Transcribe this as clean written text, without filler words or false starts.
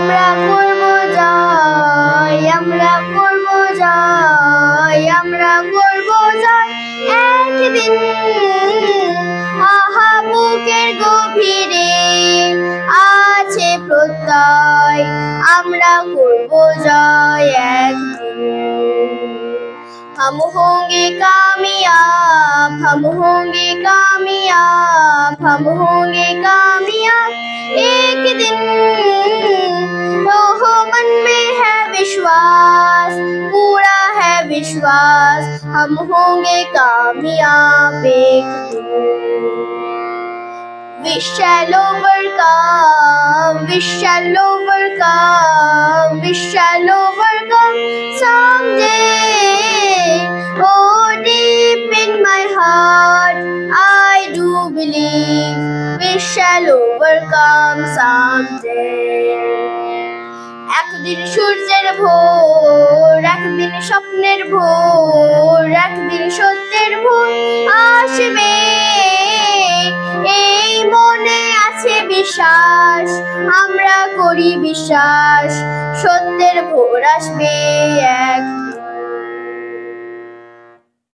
আমরা করব জয়, আমরা করব জয়, আমরা করব জয় একদিন। আহা বুকের গভীরে আছে প্রত্যয়, আমরা করব জয় একদিন। हम होंगे कामयाब, हम होंगे कामयाब, हम होंगे कामयाब एक दिन। ओहो मन में है विश्वास, पूरा है विश्वास, हम होंगे कामयाब एक दिन। We shall overcome, we shall overcome, we shall overcome someday. Oh, deep in my heart, I do believe we shall overcome someday. একদিন সূর্যের ভোর, একদিন স্বপ্নের ভোর, একদিন সত্যের ভোর আসবে। এই মনে আছে বিশ্বাস, আমরা করি বিশ্বাস, সত্যের ভোর আসবে এক।